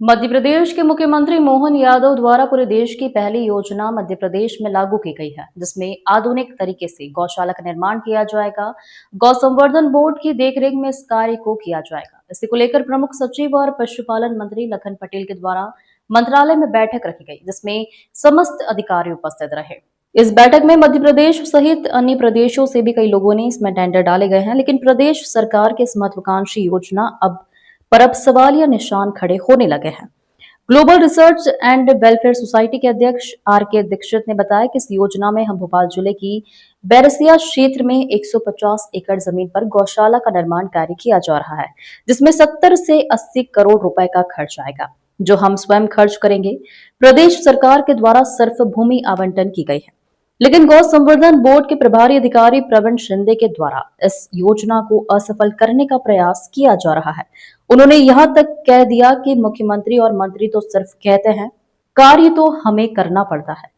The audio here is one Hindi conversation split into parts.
मध्य प्रदेश के मुख्यमंत्री मोहन यादव द्वारा पूरे देश की पहली योजना मध्य प्रदेश में लागू की गई है, जिसमें आधुनिक तरीके से गौशाला का निर्माण किया जाएगा। गौ संवर्धन बोर्ड की देखरेख में इस कार्य को किया जाएगा। इसी को लेकर प्रमुख सचिव और पशुपालन मंत्री लखन पटेल के द्वारा मंत्रालय में बैठक रखी गई, जिसमें समस्त अधिकारी उपस्थित रहे। इस बैठक में मध्य प्रदेश सहित अन्य प्रदेशों से भी कई लोगों ने इसमें टेंडर डाले गए हैं, लेकिन प्रदेश सरकार की इस महत्वाकांक्षी योजना पर अब सवाल या निशान खड़े होने लगे हैं। Global research and welfare society के अध्यक्ष आर.के. दीक्षित ने बताया कि इस योजना में हम भोपाल जिले की बैरसिया क्षेत्र में 150 एकड़ जमीन पर गौशाला का निर्माण कार्य किया जा रहा है, जिसमें 70 से 80 करोड़ रुपए का खर्च आएगा, जो हम स्वयं खर्च करेंगे। प्रदेश सरकार के द्वारा सिर्फ भूमि आवंटन की गई है, लेकिन गौ संवर्धन बोर्ड के प्रभारी अधिकारी प्रवीण शिंदे के द्वारा इस योजना को असफल करने का प्रयास किया जा रहा है। उन्होंने यहां तक कह दिया कि मुख्यमंत्री और मंत्री तो सिर्फ कहते हैं, कार्य तो हमें करना पड़ता है।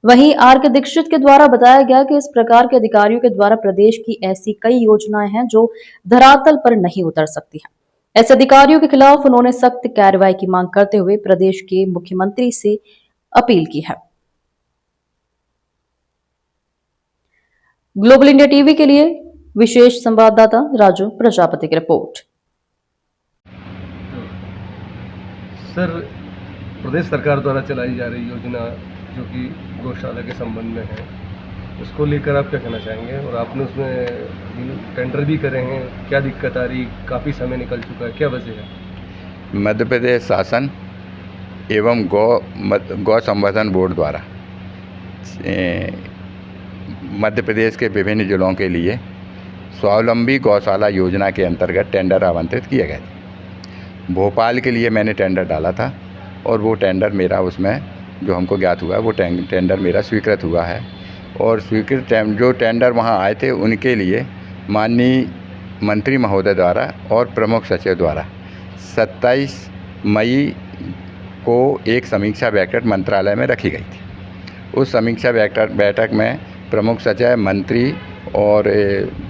वहीं आर.के. दीक्षित के द्वारा बताया गया कि इस प्रकार के अधिकारियों के द्वारा प्रदेश की ऐसी कई योजनाएं हैं जो धरातल पर नहीं उतर सकती हैं। ऐसे अधिकारियों के खिलाफ उन्होंने सख्त कार्रवाई की मांग करते हुए प्रदेश के मुख्यमंत्री से अपील की है। ग्लोबल इंडिया टीवी के लिए विशेष संवाददाता राजू प्रजापति की रिपोर्ट। सर, प्रदेश सरकार द्वारा चलाई जा रही योजना जो कि गौशाला के संबंध में है, उसको लेकर आप क्या कहना चाहेंगे? और आपने उसमें टेंडर भी करे हैं, क्या दिक्कत आ रही? काफ़ी समय निकल चुका है, क्या वजह है? मध्य प्रदेश शासन एवं गौ संवर्धन बोर्ड द्वारा मध्य प्रदेश के विभिन्न जिलों के लिए स्वावलंबी गौशाला योजना के अंतर्गत टेंडर आवंटित किए गए थे। भोपाल के लिए मैंने टेंडर डाला था और वो टेंडर मेरा, उसमें जो हमको ज्ञात हुआ है वो टेंडर मेरा स्वीकृत हुआ है। और स्वीकृत जो टेंडर वहाँ आए थे उनके लिए माननीय मंत्री महोदय द्वारा और प्रमुख सचिव द्वारा 27 मई को एक समीक्षा बैठक मंत्रालय में रखी गई थी। उस समीक्षा बैठक में प्रमुख सचिव, मंत्री और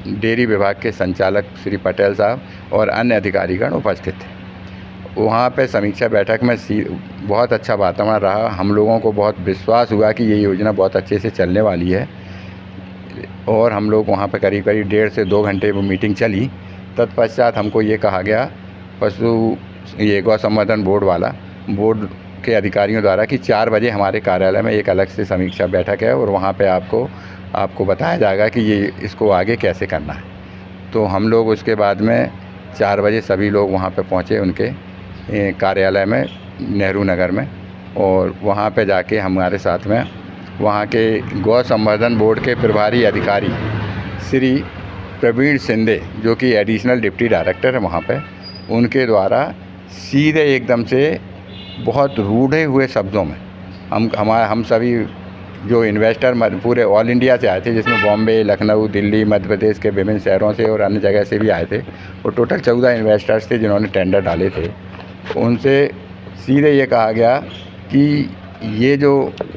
डेयरी विभाग के संचालक श्री पटेल साहब और अन्य अधिकारीगण उपस्थित थे। वहाँ पे समीक्षा बैठक में बहुत अच्छा वातावरण रहा। हम लोगों को बहुत विश्वास हुआ कि ये योजना बहुत अच्छे से चलने वाली है और हम लोग वहाँ पे करीब 1.5 से 2 घंटे वो मीटिंग चली। तत्पश्चात हमको ये कहा गया ये गौ संवर्धन बोर्ड के अधिकारियों द्वारा कि 4 बजे हमारे कार्यालय में एक अलग से समीक्षा बैठक है और वहाँ पे आपको बताया जाएगा कि ये इसको आगे कैसे करना है। तो हम लोग उसके बाद में 4 बजे सभी लोग वहाँ पे पहुँचे उनके कार्यालय में नेहरू नगर में, और वहाँ पे जाके हमारे साथ में वहाँ के गौ संवर्धन बोर्ड के प्रभारी अधिकारी श्री प्रवीण शिंदे, जो कि एडिशनल डिप्टी डायरेक्टर है वहाँ पे, उनके द्वारा सीधे एकदम से बहुत रूढ़े हुए शब्दों में हम सभी जो इन्वेस्टर पूरे ऑल इंडिया से आए थे, जिसमें बॉम्बे, लखनऊ, दिल्ली, मध्य प्रदेश के विभिन्न शहरों से और अन्य जगह से भी आए थे, और टोटल 14 इन्वेस्टर्स थे जिन्होंने टेंडर डाले थे। उनसे सीधे ये कहा गया कि ये जो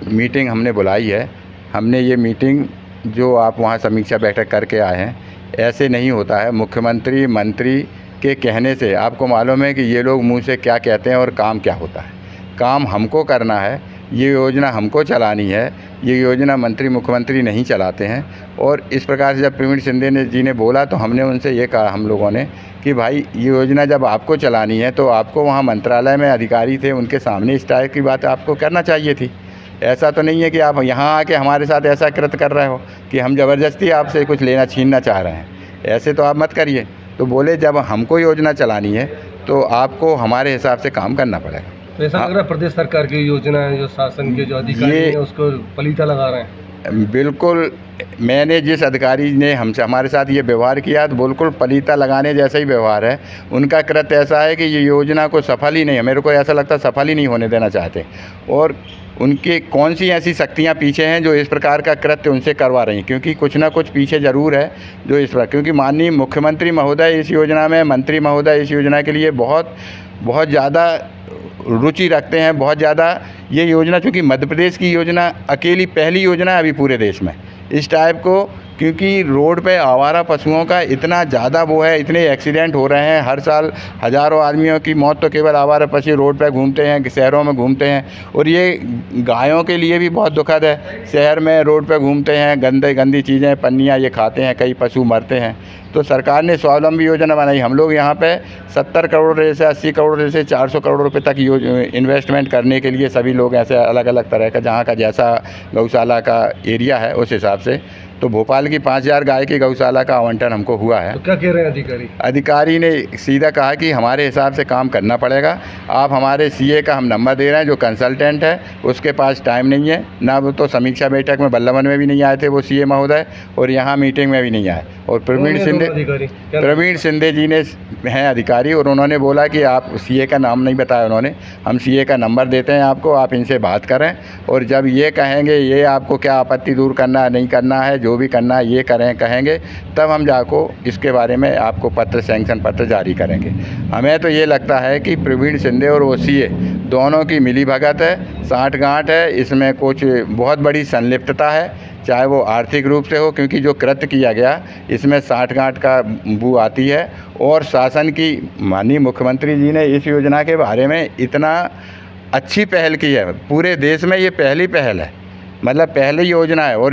मीटिंग हमने बुलाई है, हमने ये मीटिंग जो आप वहाँ समीक्षा बैठक करके आए हैं, ऐसे नहीं होता है। मुख्यमंत्री, मंत्री के कहने से आपको मालूम है कि ये लोग मुंह से क्या कहते हैं और काम क्या होता है। काम हमको करना है, ये योजना हमको चलानी है, ये योजना मंत्री मुख्यमंत्री नहीं चलाते हैं। और इस प्रकार से जब प्रवीण शिंदे जी ने बोला तो हमने उनसे ये कहा, हम लोगों ने, कि भाई ये योजना जब आपको चलानी है तो आपको वहाँ मंत्रालय में अधिकारी थे, उनके सामने इस टाइप की बात आपको करना चाहिए थी। ऐसा तो नहीं है कि आप यहाँ आके हमारे साथ ऐसा कृत्य कर रहे हो कि हम ज़बरदस्ती आपसे कुछ छीनना चाह रहे हैं। ऐसे तो आप मत करिए। तो बोले जब हमको योजना चलानी है तो आपको हमारे हिसाब से काम करना पड़ेगा। तो ऐसा लग रहा है प्रदेश सरकार की योजना है, जो शासन के जो अधिकारी हैं उसको पलीता लगा रहे हैं। बिल्कुल, मैंने जिस अधिकारी ने हमारे साथ ये व्यवहार किया तो बिल्कुल पलीता लगाने जैसा ही व्यवहार है। उनका कृत्य ऐसा है कि ये योजना को सफल ही नहीं है, मेरे को ऐसा लगता है सफल ही नहीं होने देना चाहते। और उनकी कौन सी ऐसी शक्तियाँ पीछे हैं जो इस प्रकार का कृत्य उनसे करवा रही हैं, क्योंकि कुछ ना कुछ पीछे ज़रूर है जो इस प्रकार, क्योंकि माननीय मुख्यमंत्री महोदय इस योजना में, मंत्री महोदय इस योजना के लिए बहुत ज़्यादा रुचि रखते हैं, बहुत ज़्यादा। ये योजना चूँकि मध्य प्रदेश की योजना अकेली पहली योजना है अभी पूरे देश में, इस टाइप को क्योंकि रोड पे आवारा पशुओं का इतना ज़्यादा वो है, इतने एक्सीडेंट हो रहे हैं हर साल। हज़ारों आदमियों की मौत तो केवल आवारा पशु रोड पे घूमते हैं, शहरों में घूमते हैं। और ये गायों के लिए भी बहुत दुखद है, शहर में रोड पे घूमते हैं, गंदी चीज़ें पन्नियाँ ये खाते हैं, कई पशु मरते हैं। तो सरकार ने स्वावलंबी योजना बनाई। हम लोग यहाँ पे 70 करोड़ से 80 करोड़ से 400 करोड़ रुपए तक इन्वेस्टमेंट करने के लिए सभी लोग ऐसे अलग अलग तरह का, जहाँ का जैसा गौशाला का एरिया है उस हिसाब से। तो भोपाल की 5000 गाय की गौशाला का आवंटन हमको हुआ है। तो क्या कह रहे हैं अधिकारी? अधिकारी ने सीधा कहा कि हमारे हिसाब से काम करना पड़ेगा। आप हमारे सीए का हम नंबर दे रहे हैं, जो कंसल्टेंट है उसके पास टाइम नहीं है ना। वो तो समीक्षा बैठक में बल्लभन में भी नहीं आए थे वो सीए महोदय, और यहाँ मीटिंग में भी नहीं आए। और प्रवीण सिंधे जी ने हैं अधिकारी, और उन्होंने बोला कि आप सीए का नाम नहीं बताया उन्होंने, हम सीए का नंबर देते हैं आपको, आप इनसे बात करें, और जब ये कहेंगे ये आपको क्या आपत्ति दूर करना है नहीं करना है, जो भी करना है ये कहेंगे, तब हम जाको इसके बारे में आपको सैंक्शन पत्र जारी करेंगे। हमें तो ये लगता है कि प्रवीण सिंधे और वो सीए दोनों की मिलीभगत है, साठगांठ है, इसमें कुछ बहुत बड़ी संलिप्तता है, चाहे वो आर्थिक रूप से हो, क्योंकि जो कृत्य किया गया इसमें साठगांठ का बू आती है। और शासन की माननीय मुख्यमंत्री जी ने इस योजना के बारे में इतना अच्छी पहल की है, पूरे देश में ये पहली पहल है, मतलब पहली योजना है। और